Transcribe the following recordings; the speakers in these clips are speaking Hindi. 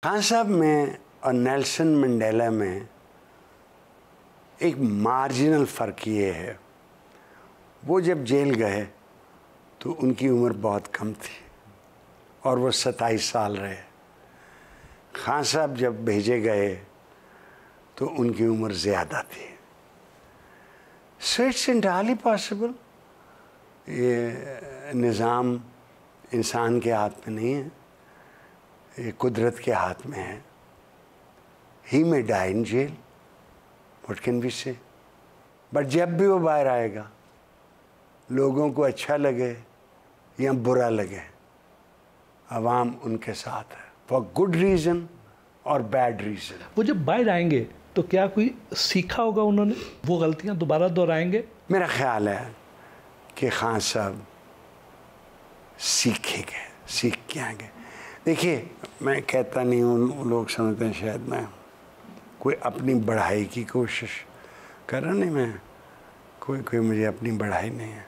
खान साहब में और नेल्सन मंडेला में एक मार्जिनल फ़र्क ये है, वो जब जेल गए तो उनकी उम्र बहुत कम थी और वो 27 साल रहे। खान साहब जब भेजे गए तो उनकी उम्र ज़्यादा थी। So it's entirely possible. ये निज़ाम इंसान के हाथ में नहीं है, ये कुदरत के हाथ में है। ही में die in jail, what can we say. But जब भी वो बाहर आएगा, लोगों को अच्छा लगे या बुरा लगे, अवाम उनके साथ है, फॉर गुड रीज़न और बैड रीज़न। वो जब बाहर आएंगे तो क्या कोई सीखा होगा उन्होंने, वो गलतियां दोबारा दोहराएंगे? मेरा ख्याल है कि खान साहब सीखेंगे, सीख के आएंगे। देखिए, मैं कहता नहीं हूँ, लोग समझते हैं शायद मैं कोई अपनी बढ़ाई की कोशिश कर रहा, नहीं, मैं कोई मुझे अपनी बढ़ाई नहीं है।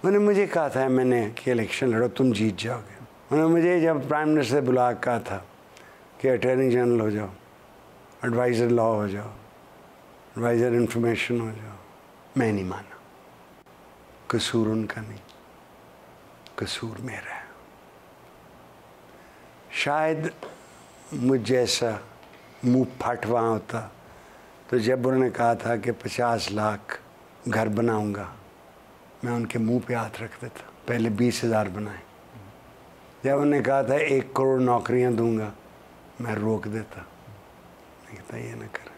उन्होंने मुझे कहा था, मैंने कि इलेक्शन लड़ो, तुम जीत जाओगे। उन्होंने मुझे जब प्राइम मिनिस्टर बुला कहा था कि अटॉर्नी जनरल हो जाओ, एडवाइज़र लॉ हो जाओ, एडवाइज़र इंफॉर्मेशन हो जाओ, मैं नहीं माना। कसूर उनका नहीं, कसूर मेरा है। शायद मुझ जैसा मुँह फट वहाँ होता तो जब उन्होंने कहा था कि 50 लाख घर बनाऊंगा, मैं उनके मुंह पे हाथ रख देता। पहले 20,000 बनाए। जब उन्होंने कहा था 1 करोड़ नौकरियां दूंगा, मैं रोक देता। नहीं कहता ये ना करें,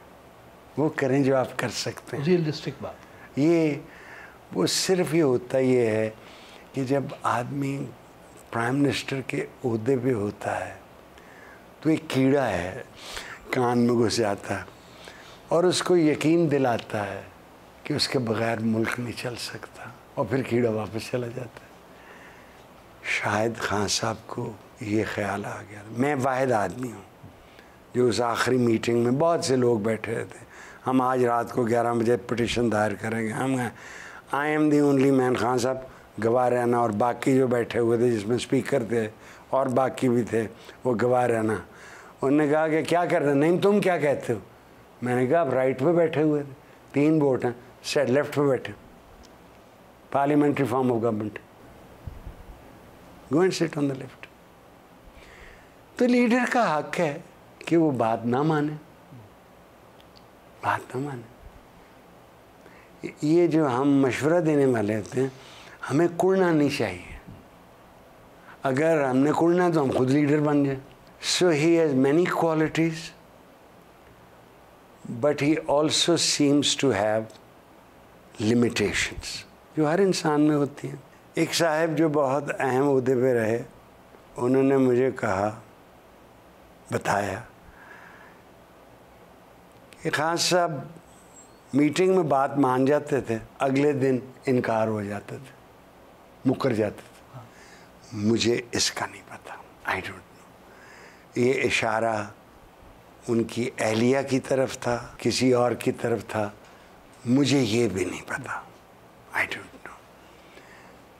वो करें जो आप कर सकते हैं। रियलिस्टिक बात ये वो सिर्फ ये होता ये है कि जब आदमी प्राइम मिनिस्टर के ओहदे पे होता है तो एक कीड़ा है कान में घुस जाता है और उसको यकीन दिलाता है कि उसके बगैर मुल्क नहीं चल सकता, और फिर कीड़ा वापस चला जाता है। शायद खान साहब को ये ख्याल आ गया। मैं वाहिद आदमी हूँ जो उस आखिरी मीटिंग में बहुत से लोग बैठे थे। हम आज रात को 11 बजे पिटीशन दायर करेंगे। हम I am the only man. Khan साहब गवाह रहना, और बाकी जो बैठे हुए थे जिसमें स्पीकर थे और बाकी भी थे, वो गवाह रहना। उन्होंने कहा कि क्या कर रहे हैं? नहीं, तुम क्या कहते हो? मैंने कहा आप राइट पे बैठे हुए थे, 3 वोट हैं, सेट लेफ्ट पे बैठे, parliamentary form of government, go and sit on the left. तो लीडर का हक है कि वो बात ना माने, बात ना माने। ये जो हम मशवरा देने वाले होते हैं, हमें कुड़ना नहीं चाहिए। अगर हमने कुड़ना तो हम खुद लीडर बन जाए। So he has many qualities, but he also seems to have limitations जो हर इंसान में होती हैं। एक साहब जो बहुत अहम ओहदे पे रहे, उन्होंने मुझे कहा, बताया कि खान साहब मीटिंग में बात मान जाते थे, अगले दिन इनकार हो जाते थे, मुकर जाते थे। मुझे इसका नहीं पता, आई डोंट नो। ये इशारा उनकी अहलिया की तरफ था, किसी और की तरफ था, मुझे ये भी नहीं पता, आई don't no.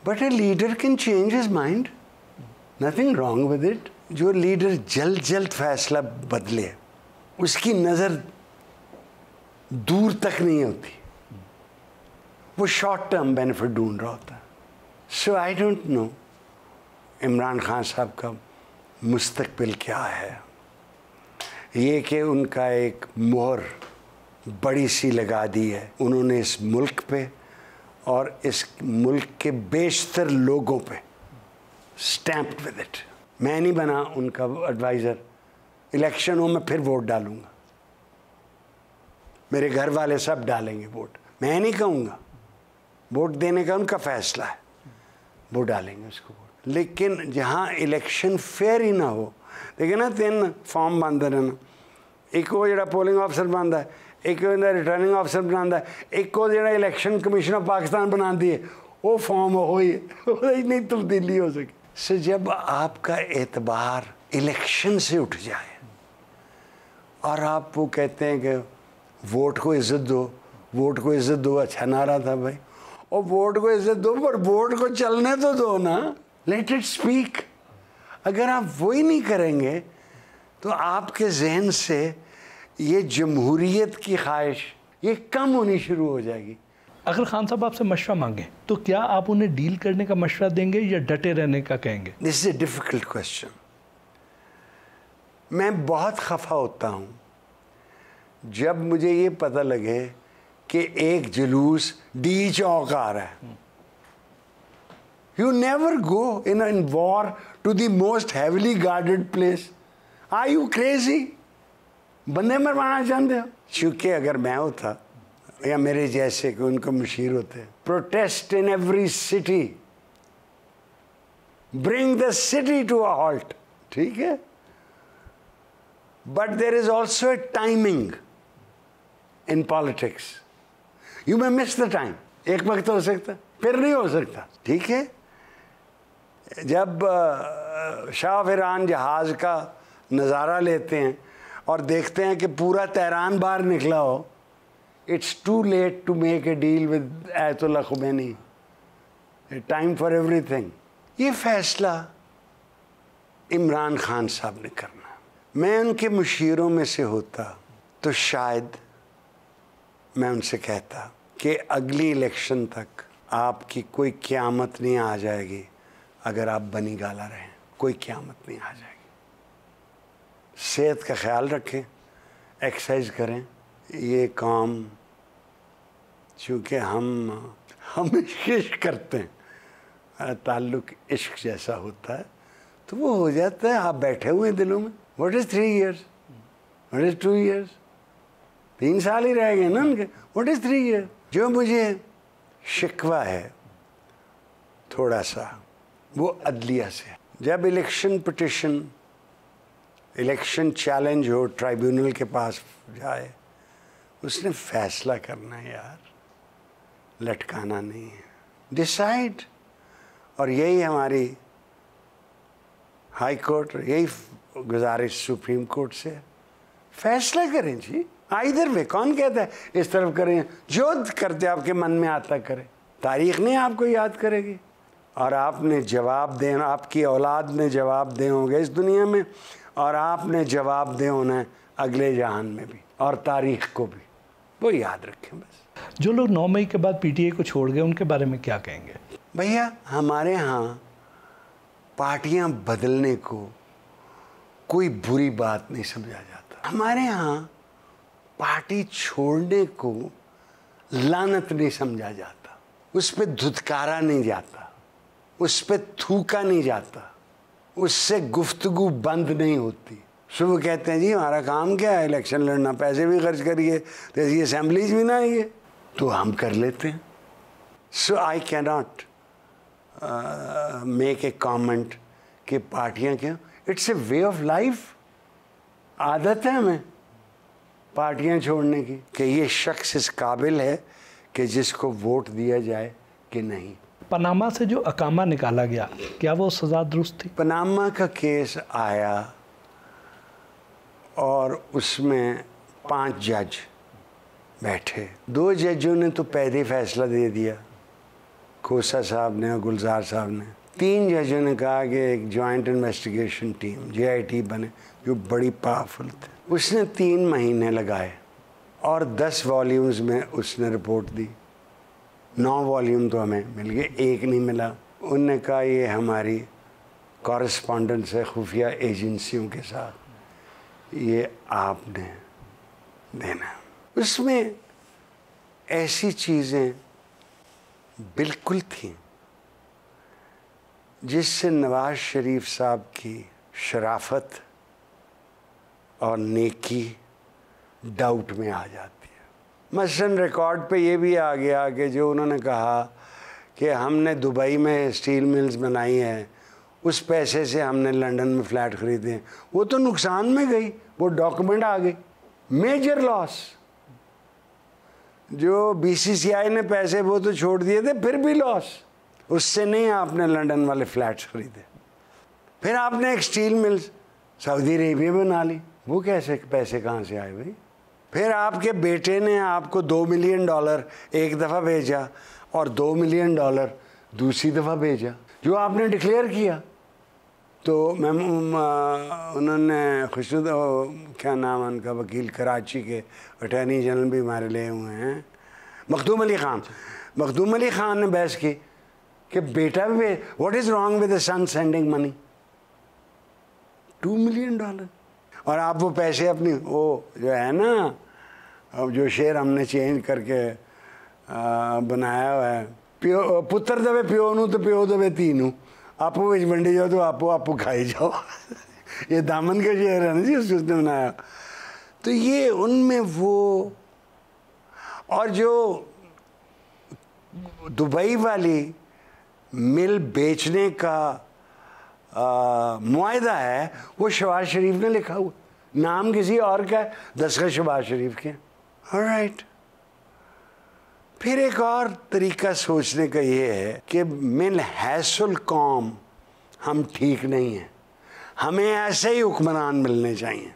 But a leader can change his mind, nothing wrong with it. जो लीडर जल्द फैसला बदले, उसकी नज़र दूर तक नहीं होती, वो शॉर्ट टर्म बेनिफिट ढूंढ रहा होता है। So I don't know Imran Khan साहब का मुस्तकबिल क्या है। ये कि उनका एक मोहर बड़ी सी लगा दी है उन्होंने इस मुल्क पे और इस मुल्क के बेशतर लोगों पे, स्टैम्प्ड विद इट। मैं नहीं बना उनका एडवाइज़र, इलेक्शन हो मैं फिर वोट डालूंगा, मेरे घर वाले सब डालेंगे वोट, मैं नहीं कहूँगा, वोट देने का उनका फैसला है, वो डालेंगे उसको वोट। लेकिन जहाँ इलेक्शन फेयर ही ना हो, देखिए ना 3 फॉर्म बनते रहना, एक वो जो पोलिंग ऑफिसर बनता है, एक रिटर्निंग ऑफिसर बनाता है, एक वो जो इलेक्शन कमीशन ऑफ पाकिस्तान बनाती है, वो फॉर्म हो ही नहीं तब्दीली हो सके। सो जब आपका एतबार इलेक्शन से उठ जाए और आप वो कहते हैं कि वोट को इज़्ज़त दो, वोट को इज़्ज़त दो, अच्छा नारा था भाई, और वोट को इज़्ज़त दो, पर वोट को चलने तो दो ना, लेट इट स्पीक। अगर आप वही नहीं करेंगे तो आपके जहन से ये जमहूरियत की ख्वाहिश ये कम होनी शुरू हो जाएगी। अगर खान साहब आपसे मशवरा मांगे तो क्या आप उन्हें डील करने का मशवरा देंगे या डटे रहने का कहेंगे? This is a difficult question. मैं बहुत खफा होता हूँ जब मुझे ये पता लगे कि एक जुलूस डी चौक आ रहा है। You never go in war to the most heavily guarded place. Are you crazy? बंदे मरवाना चाहते हो? चूंकि अगर मैं होता या मेरे जैसे कि उनको मशीर होते, protest in every city, bring the city to a halt, ठीक है? But there is also a timing in politics. You may miss the time. एक वक्त हो सकता, फिर नहीं हो सकता, ठीक है? जब शाह ईरान जहाज का नज़ारा लेते हैं और देखते हैं कि पूरा तेहरान बाहर निकला हो, it's too late to make a deal with Ayatollah Khomeini. Time for everything. ये फैसला इमरान खान साहब ने करना। मैं उनके मुशीरों में से होता तो शायद मैं उनसे कहता कि अगली इलेक्शन तक आपकी कोई क़यामत नहीं आ जाएगी अगर आप बनी गाला रहें। कोई क़यामत नहीं आ जाएगी। सेहत का ख्याल रखें, एक्सरसाइज करें। ये काम चूँकि हम इश्क करते हैं, ताल्लुक़ इश्क जैसा होता है तो वो हो जाता है। आप बैठे हुए हैं दिलों में। What is 3 years? What is 2 years? 3 साल ही रह गए ना उनके। What is 3 years? जो मुझे शिकवा है थोड़ा सा वो अदलिया से। जब इलेक्शन पिटिशन, इलेक्शन चैलेंज हो, ट्राइब्यूनल के पास जाए, उसने फैसला करना है यार, लटकाना नहीं है। डिसाइड। और यही हमारी हाई कोर्ट, यही गुजारिश सुप्रीम कोर्ट से, फैसला करें जी। Either way. कौन कहता है इस तरफ करें? जो करते आपके मन में आता करें। तारीख नहीं आपको याद करेगी। और आपने जवाब देना, आपकी औलाद ने जवाब दे होंगे इस दुनिया में, और आपने जवाब दे होना है अगले जहान में भी, और तारीख को भी। वो याद रखें बस। जो लोग 9 मई के बाद पीटीआई को छोड़ गए उनके बारे में क्या कहेंगे? भैया, हमारे यहाँ पार्टियाँ बदलने को कोई बुरी बात नहीं समझा जाता। हमारे यहाँ पार्टी छोड़ने को लानत नहीं समझा जाता। उस पर धुतकारा नहीं जाता, उस पर थूका नहीं जाता, उससे गुफ्तगू बंद नहीं होती। सुबह कहते हैं जी हमारा काम क्या है, इलेक्शन लड़ना, पैसे भी खर्च करिए तो ऐसी असेंबलीज भी ना आइए, तो हम कर लेते हैं। So I can not make a comment कि पार्टियाँ क्यों। It's a way of life. आदत है हमें पार्टियाँ छोड़ने की कि ये शख्स इस काबिल है कि जिसको वोट दिया जाए कि नहीं। पनामा से जो अकामा निकाला गया, क्या वो सज़ा दुरुस्त थी? पनामा का केस आया और उसमें 5 जज बैठे। 2 जजों ने तो पहले फैसला दे दिया, खोसा साहब ने और गुलजार साहब ने। 3 जजों ने कहा कि एक जॉइंट इन्वेस्टिगेशन टीम JIT बने, जो बड़ी पावरफुल थे। उसने 3 महीने लगाए और 10 वॉल्यूम्स में उसने रिपोर्ट दी। 9 वॉल्यूम तो हमें मिल गए, 1 नहीं मिला। उनने कहा ये हमारी कॉरेस्पॉन्डेंस है खुफिया एजेंसियों के साथ, ये आपने देना। उसमें ऐसी चीज़ें बिल्कुल थीं जिससे नवाज शरीफ साहब की शराफत और नेकी डाउट में आ जाती है। मसलन रिकॉर्ड पे ये भी आ गया कि जो उन्होंने कहा कि हमने दुबई में स्टील मिल्स बनाई हैं, उस पैसे से हमने लंदन में फ्लैट ख़रीदे हैं, वो तो नुकसान में गई, वो डॉक्यूमेंट आ गई। Major loss. जो BCCI ने पैसे वो तो छोड़ दिए थे, फिर भी लॉस। उससे नहीं आपने लंदन वाले फ्लैट्स ख़रीदे। फिर आपने एक स्टील मिल्स सऊदी अरेबिया में बना ली, वो कैसे पैसे कहाँ से आए भाई? फिर आपके बेटे ने आपको $2 मिलियन एक दफ़ा भेजा और $2 मिलियन दूसरी दफ़ा भेजा, जो आपने डिक्लेयर किया। तो मैम उन्होंने खुशनुदा, क्या नाम है उनका, वकील कराची के अटॉर्नी जनरल भी हमारे लिए हुए हैं, मखदूम अली ख़ान। मखदूम अली ख़ान ने बहस की कि बेटा भी, what is wrong with the son sending money, $2 million, और आप वो पैसे अपनी वो जो है ना, अब जो शेर हमने चेंज करके बनाया हुआ है, प्यो पुत्र दवे प्यो नू तो प्यो दवे धी नू, आपो विच वंडी जाओ तो आपो खाई जाओ। ये दामन का शेर है ना जी, उसने बनाया। तो ये उनमें वो, और जो दुबई वाली मिल बेचने का मुआहदा है, वो शहबाज शरीफ ने लिखा हुआ, नाम किसी और का है, दस्तखत शहबाज शरीफ के। ऑलराइट। फिर एक और तरीका सोचने का ये है कि मिन हैसुल कौम हम ठीक नहीं हैं, हमें ऐसे ही हुक्मरान मिलने चाहिए।